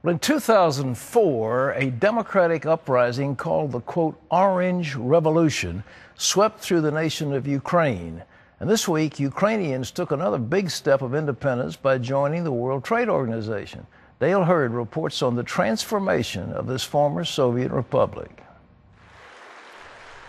Well, in 2004, a democratic uprising called the, quote, Orange Revolution swept through the nation of Ukraine. And this week, Ukrainians took another big step of independence by joining the World Trade Organization. Dale Hurd reports on the transformation of this former Soviet republic.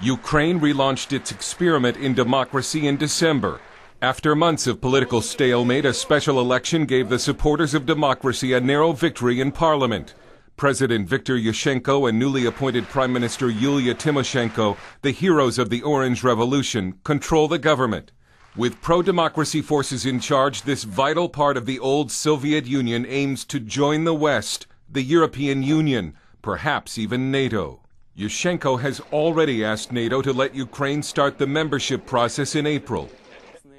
Ukraine relaunched its experiment in democracy in December. After months of political stalemate, a special election gave the supporters of democracy a narrow victory in parliament. President Viktor Yushchenko and newly appointed Prime Minister Yulia Tymoshenko, the heroes of the Orange Revolution, control the government. With pro-democracy forces in charge, this vital part of the old Soviet Union aims to join the West, the European Union, perhaps even NATO. Yushchenko has already asked NATO to let Ukraine start the membership process in April.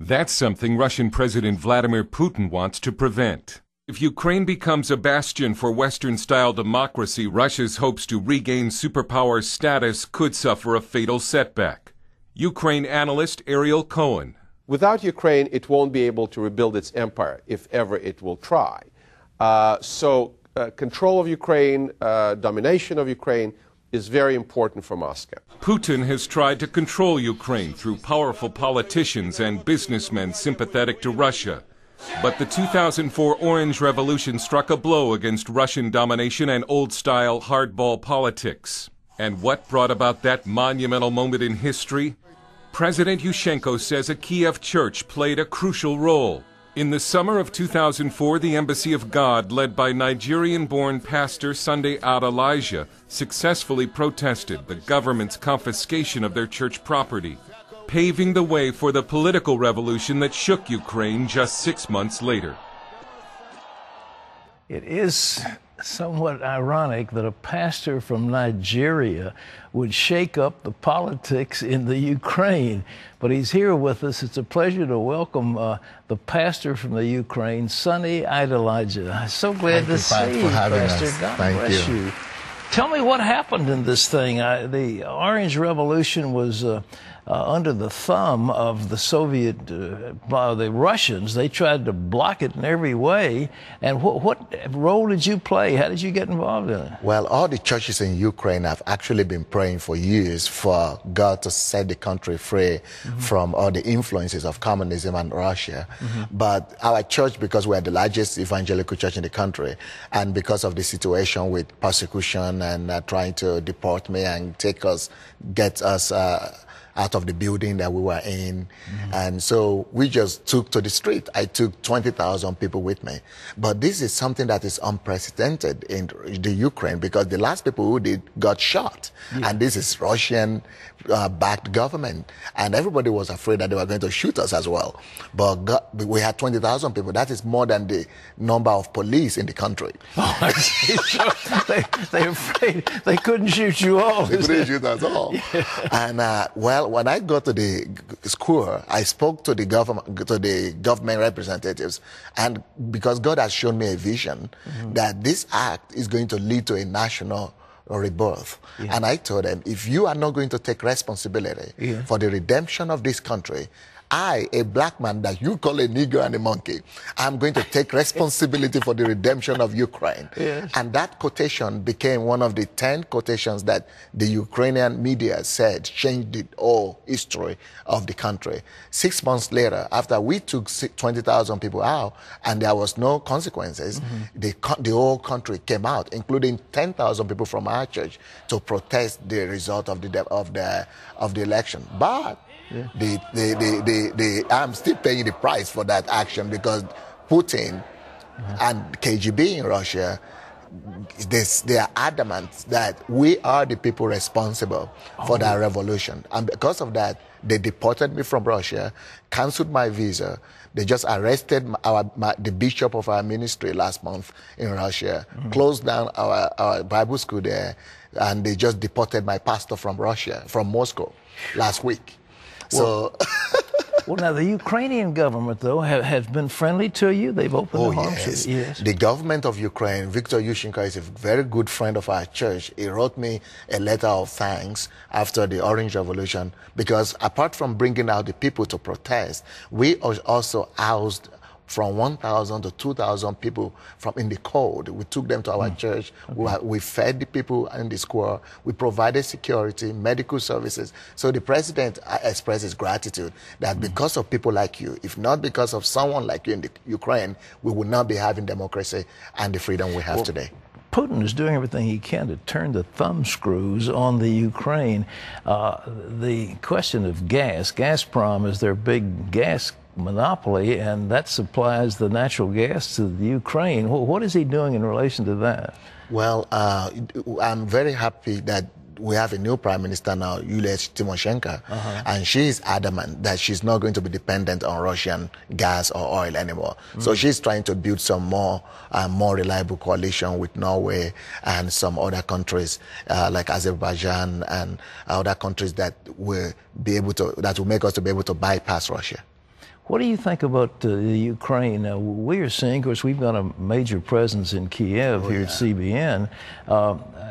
That's something Russian President Vladimir Putin wants to prevent. If Ukraine becomes a bastion for Western-style democracy, Russia's hopes to regain superpower status could suffer a fatal setback. Ukraine analyst Ariel Cohen. Without Ukraine, it won't be able to rebuild its empire, if ever it will try. Control of Ukraine, domination of Ukraine, is very important for Moscow. Putin has tried to control Ukraine through powerful politicians and businessmen sympathetic to Russia. But the 2004 Orange Revolution struck a blow against Russian domination and old-style hardball politics. And what brought about that monumental moment in history? President Yushchenko says a Kiev church played a crucial role. In the summer of 2004, the Embassy of God, led by Nigerian-born pastor Sunday Elijah, successfully protested the government's confiscation of their church property, paving the way for the political revolution that shook Ukraine just 6 months later. It is somewhat ironic that a pastor from Nigeria would shake up the politics in the Ukraine. But he's here with us. It's a pleasure to welcome the pastor from the Ukraine, Sunday Elijah. So glad to see you, Pastor. God bless you. Tell me what happened in this thing. The Orange Revolution was under the thumb of the Soviet, the Russians. They tried to block it in every way. And what role did you play? How did you get involved in it? Well, all the churches in Ukraine have actually been praying for years for God to set the country free from all the influences of communism and Russia. But our church, because we're the largest evangelical church in the country, and because of the situation with persecution and trying to deport me and get us out of the building that we were in. And so we just took to the street. I took 20,000 people with me. But this is something that is unprecedented in the Ukraine, because the last people who did got shot. And this is Russian-backed government. And everybody was afraid that they were going to shoot us as well. But we had 20,000 people. That is more than the number of police in the country. Oh, I see. So they're afraid they couldn't shoot you all. They couldn't shoot us all. And well, when I got to the school, I spoke to the government representatives, and because God has shown me a vision that this act is going to lead to a national rebirth. And I told them, if you are not going to take responsibility for the redemption of this country, I, a black man that you call a nigger and a monkey, I'm going to take responsibility for the redemption of Ukraine. And that quotation became one of the 10 quotations that the Ukrainian media said changed the whole history of the country. 6 months later, after we took 20,000 people out and there was no consequences, the whole country came out, including 10,000 people from our church, to protest the result of the election. But I'm still paying the price for that action, because Putin and KGB in Russia, they are adamant that we are the people responsible for that revolution. And because of that, they deported me from Russia, canceled my visa. They just arrested the bishop of our ministry last month in Russia, closed down our Bible school there, and they just deported my pastor from Russia, from Moscow, last week. Well, now the Ukrainian government, though, has been friendly to you. They've opened their arms. Yes. The government of Ukraine, Viktor Yushchenko is a very good friend of our church. He wrote me a letter of thanks after the Orange Revolution, because apart from bringing out the people to protest, we also housed from 1,000 to 2,000 people from in the cold. We took them to our church. We fed the people in the square. We provided security, medical services. So the president expresses gratitude that because of people like you, if not because of someone like you in the Ukraine, we would not be having democracy and the freedom we have today. Putin is doing everything he can to turn the thumb screws on the Ukraine. The question of gas, Gazprom is their big gas monopoly, and that supplies the natural gas to the Ukraine. What is he doing in relation to that? Well, I'm very happy that we have a new prime minister now, Yulia Tymoshenko, and she's adamant that she's not going to be dependent on Russian gas or oil anymore. So she's trying to build some more reliable coalition with Norway and some other countries like Azerbaijan and other countries that will be able to, that will make us to be able to bypass Russia. What do you think about the Ukraine? We are seeing, of course, we've got a major presence in Kiev here at CBN.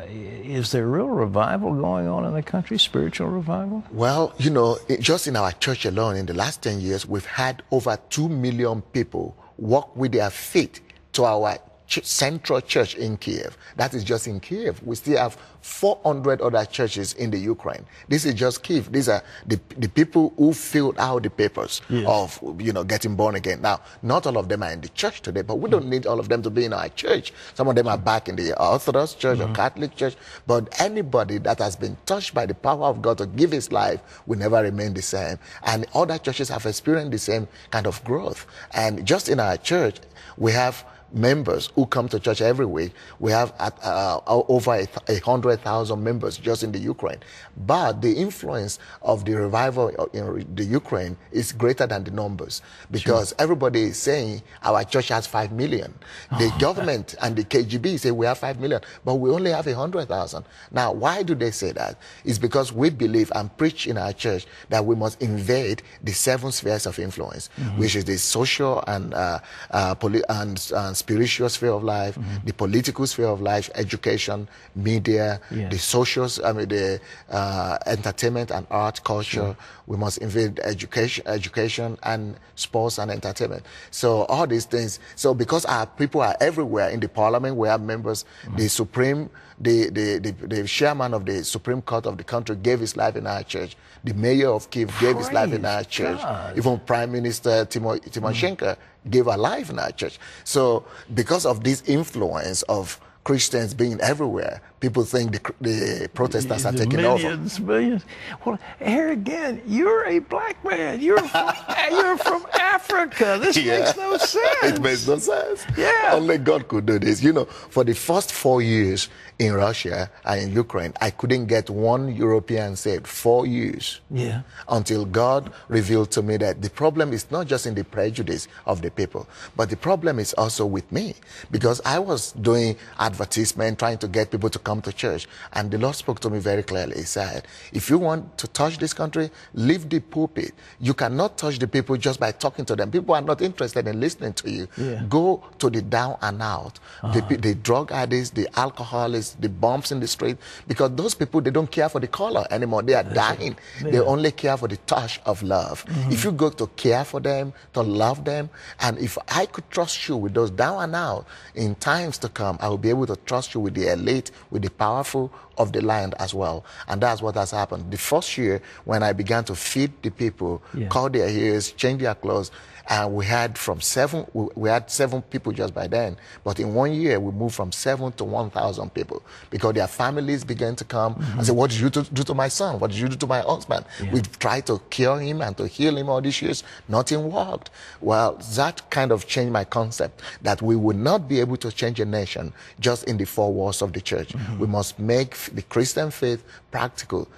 Is there real revival going on in the country, spiritual revival? Well, you know, just in our church alone, in the last 10 years, we've had over 2 million people walk with their feet to our central church in Kiev. That is just in Kiev. We still have 400 other churches in the Ukraine. This is just Kiev. These are the people who filled out the papers of, you know, getting born again. Now, not all of them are in the church today, but we don't need all of them to be in our church. Some of them are back in the Orthodox Church or Catholic Church. But anybody that has been touched by the power of God to give his life will never remain the same. And other churches have experienced the same kind of growth. And just in our church, we have members who come to church every week. We have over 100,000 members just in the Ukraine. But the influence of the revival in the Ukraine is greater than the numbers, because everybody is saying our church has 5 million. The government and the KGB say we have 5 million, but we only have 100,000. Now, why do they say that? It's because we believe and preach in our church that we must invade the 7 spheres of influence, which is the social and spiritual sphere of life, the political sphere of life, education, media, the social, the entertainment and art, culture. We must invade education and sports and entertainment. So all these things. So because our people are everywhere in the parliament, we have members. The Supreme, the chairman of the Supreme Court of the country gave his life in our church. The mayor of Kiev gave his life in our church. Even Prime Minister Tymoshenko gave her life in our church. So because of this influence of Christians being everywhere, people think the Protestants are taking over. Millions. Well, here again, you're a black man. You're from Africa. This makes no sense. It makes no sense. Yeah. Only God could do this. You know, for the first 4 years in Russia and in Ukraine, I couldn't get one European saved. 4 years. Yeah. Until God revealed to me that the problem is not just in the prejudice of the people, but the problem is also with me, because I was doing advertisement, trying to get people to come to church. And the Lord spoke to me very clearly. He said, if you want to touch this country, leave the pulpit. You cannot touch the people just by talking to them. People are not interested in listening to you. Go to the down and out, the drug addicts, the alcoholics, the bumps in the street, because those people, they don't care for the color anymore. They are dying. They only care for the touch of love. If you go to care for them, to love them, and if I could trust you with those down and out, in times to come, I will be able to trust you with the elite, with the powerful of the land as well. And that's what has happened. The first year, when I began to feed the people, cut their ears, change their clothes, and we had we had 7 people just by then. But in 1 year, we moved from 7 to 1,000 people, because their families began to come and say, what did you do to my son? What did you do to my husband? We've tried to cure him and to heal him all these years. Nothing worked. Well, that kind of changed my concept, that we would not be able to change a nation just in the 4 walls of the church. We must make the Christian faith practical.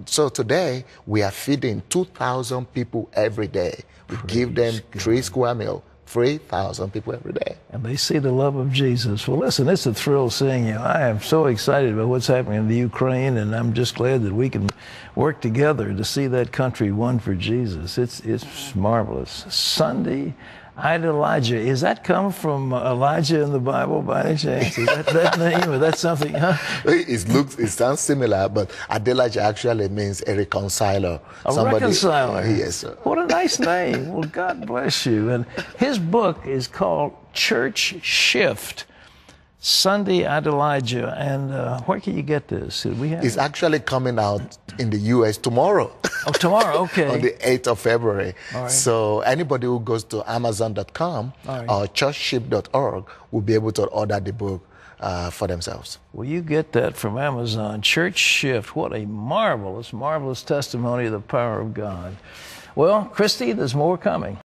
So today, we are feeding 2,000 people every day. We give them 3 square meals, 3,000 people every day. And they see the love of Jesus. Well, listen, it's a thrill seeing you. I am so excited about what's happening in the Ukraine, and I'm just glad that we can work together to see that country won for Jesus. It's marvelous. Sunday, Elijah. Is that come from Elijah in the Bible by any chance? Is that name, or that's something, huh? It sounds similar, but Adelaja actually means a reconciler. Reconciler. Yes, sir. What a nice name. Well, God bless you. And his book is called Church Shift. Sunday Elijah, and where can you get this? It's actually coming out in the U.S. tomorrow. Oh, tomorrow, okay. On the 8th of February. All right. So anybody who goes to Amazon.com or churchship.org will be able to order the book for themselves. Well, you get that from Amazon. Church Shift. What a marvelous, marvelous testimony of the power of God. Well, Christy, there's more coming.